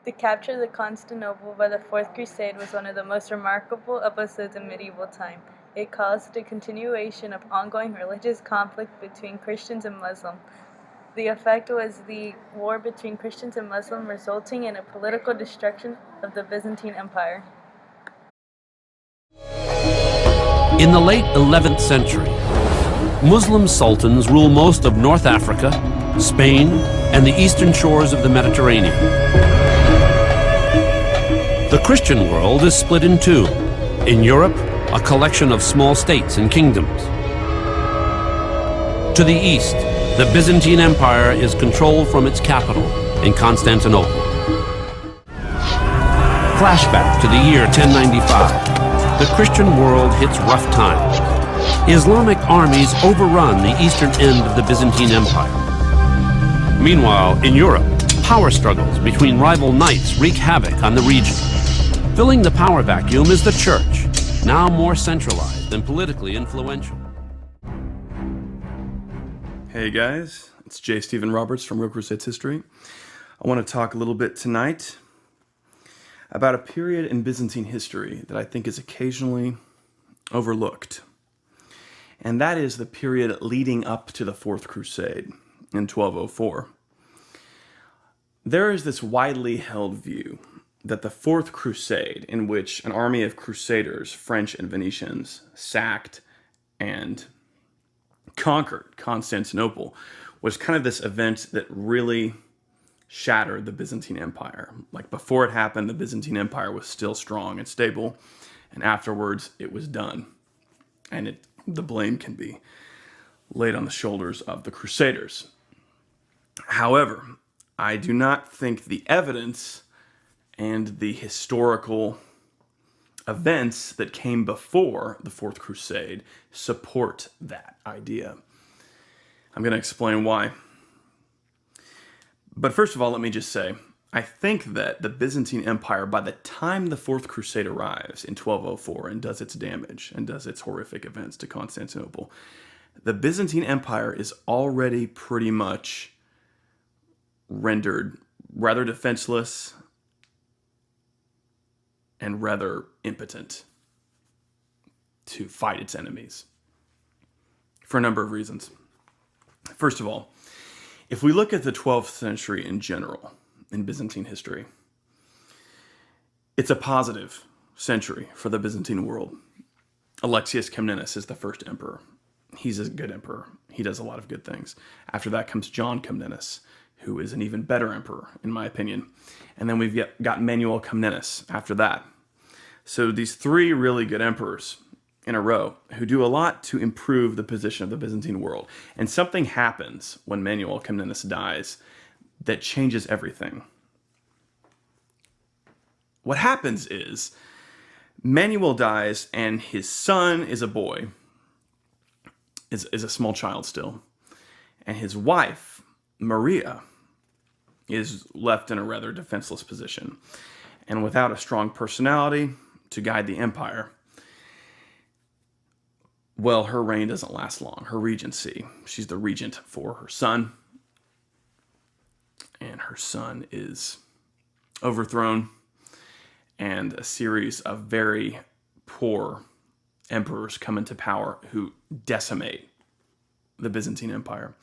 The capture of Constantinople by the Fourth Crusade was one of the most remarkable episodes in medieval time. It caused a continuation of ongoing religious conflict between Christians and Muslims. The effect was the war between Christians and Muslims, resulting in a political destruction of the Byzantine Empire. In the late 11th century, Muslim sultans rule most of North Africa, Spain, and the eastern shores of the Mediterranean. The Christian world is split in two. In Europe, a collection of small states and kingdoms. To the east, the Byzantine Empire is controlled from its capital in Constantinople. Flashback to the year 1095. The Christian world hits rough times. Islamic armies overrun the eastern end of the Byzantine Empire. Meanwhile, in Europe, power struggles between rival knights wreak havoc on the region. Filling the power vacuum is the church, now more centralized and politically influential. Hey guys, it's J. Stephen Roberts from Real Crusades History. I want to talk a little bit tonight about a period in Byzantine history that I think is occasionally overlooked. And that is the period leading up to the Fourth Crusade in 1204. There is this widely held view that the Fourth Crusade, in which an army of crusaders, French and Venetians, sacked and conquered Constantinople, was kind of this event that really shattered the Byzantine Empire. Like, before it happened, the Byzantine Empire was still strong and stable, and afterwards it was done. And the blame can be laid on the shoulders of the Crusaders. However, I do not think the evidence and the historical events that came before the Fourth Crusade support that idea. I'm going to explain why. But first of all, let me just say, I think that the Byzantine Empire, by the time the Fourth Crusade arrives in 1204 and does its damage and does its horrific events to Constantinople, the Byzantine Empire is already pretty much rendered rather defenseless and rather impotent to fight its enemies for a number of reasons. First of all, if we look at the 12th century in general in Byzantine history, it's a positive century for the Byzantine world. Alexius Comnenus is the first emperor. He's a good emperor. He does a lot of good things. After that comes John Comnenus, who is an even better emperor, in my opinion. And then we've got Manuel Comnenus after that. So these three really good emperors in a row who do a lot to improve the position of the Byzantine world. And something happens when Manuel Comnenus dies that changes everything. What happens is Manuel dies and his son is a boy, is a small child still. And his wife, Maria, is left in a rather defenseless position. And without a strong personality to guide the empire, well, her reign doesn't last long. Her regency, she's the regent for her son, and her son is overthrown, and a series of very poor emperors come into power who decimate the Byzantine Empire.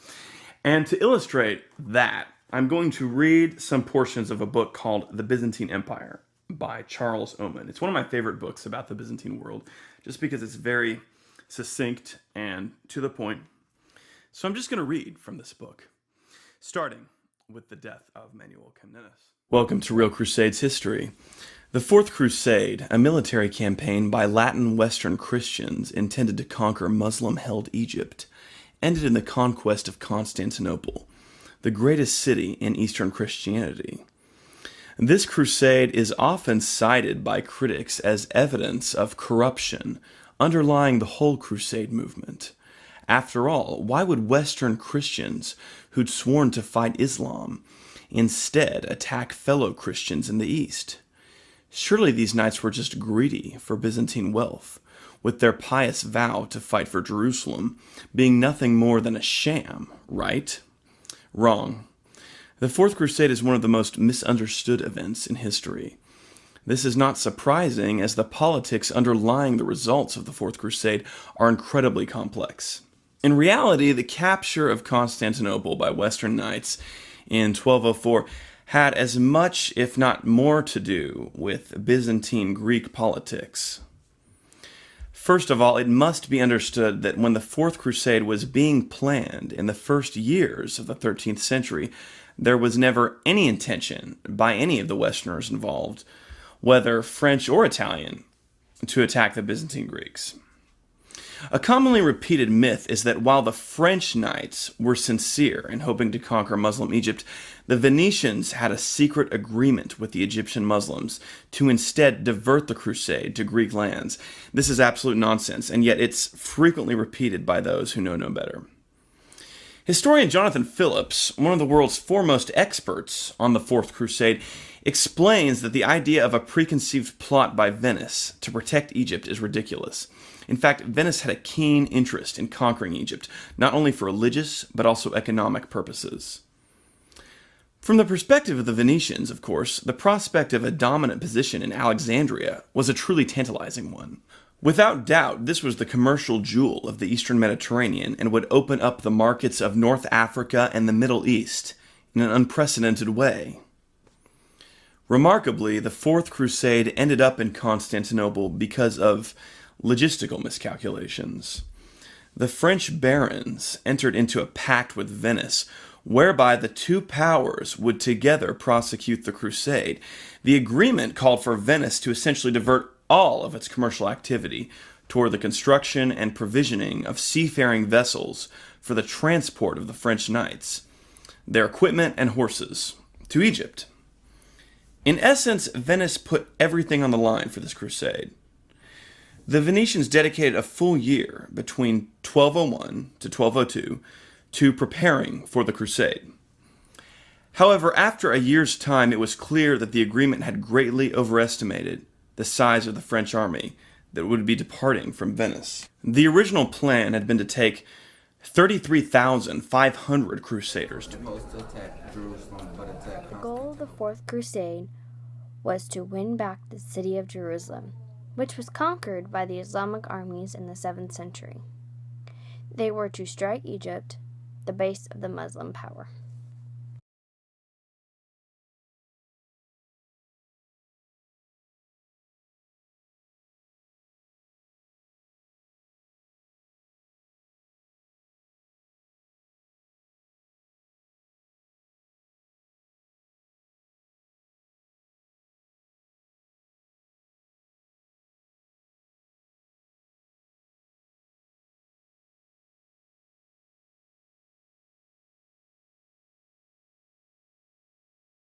And to illustrate that, I'm going to read some portions of a book called The Byzantine Empire by Charles Oman. It's one of my favorite books about the Byzantine world, just because it's very succinct and to the point. So I'm just going to read from this book, starting with the death of Manuel Comnenus. Welcome to Real Crusades History. The Fourth Crusade, a military campaign by Latin Western Christians intended to conquer Muslim-held Egypt, ended in the conquest of Constantinople, the greatest city in Eastern Christianity. This crusade is often cited by critics as evidence of corruption underlying the whole crusade movement. After all, why would Western Christians who'd sworn to fight Islam instead attack fellow Christians in the East? Surely these knights were just greedy for Byzantine wealth, with their pious vow to fight for Jerusalem being nothing more than a sham, right? Wrong. The Fourth Crusade is one of the most misunderstood events in history. This is not surprising, as the politics underlying the results of the Fourth Crusade are incredibly complex. In reality, the capture of Constantinople by Western Knights in 1204 had as much, if not more, to do with Byzantine Greek politics. First of all, it must be understood that when the Fourth Crusade was being planned in the first years of the 13th century, there was never any intention by any of the Westerners involved, whether French or Italian, to attack the Byzantine Greeks. A commonly repeated myth is that while the French knights were sincere in hoping to conquer Muslim Egypt, the Venetians had a secret agreement with the Egyptian Muslims to instead divert the crusade to Greek lands. This is absolute nonsense, and yet it's frequently repeated by those who know no better. Historian Jonathan Phillips, one of the world's foremost experts on the Fourth Crusade, explains that the idea of a preconceived plot by Venice to protect Egypt is ridiculous. In fact, Venice had a keen interest in conquering Egypt, not only for religious, but also economic purposes. From the perspective of the Venetians, of course, the prospect of a dominant position in Alexandria was a truly tantalizing one. Without doubt, this was the commercial jewel of the Eastern Mediterranean and would open up the markets of North Africa and the Middle East in an unprecedented way. Remarkably, the Fourth Crusade ended up in Constantinople because of logistical miscalculations. The French barons entered into a pact with Venice, whereby the two powers would together prosecute the crusade. The agreement called for Venice to essentially divert all of its commercial activity toward the construction and provisioning of seafaring vessels for the transport of the French knights, their equipment and horses, to Egypt. In essence, Venice put everything on the line for this crusade. The Venetians dedicated a full year between 1201 to 1202 to preparing for the crusade. However, after a year's time, it was clear that the agreement had greatly overestimated the size of the French army that would be departing from Venice. The original plan had been to take 33,500 crusaders. The goal of the Fourth Crusade was to win back the city of Jerusalem, which was conquered by the Islamic armies in the 7th century. They were to strike Egypt, the base of the Muslim power.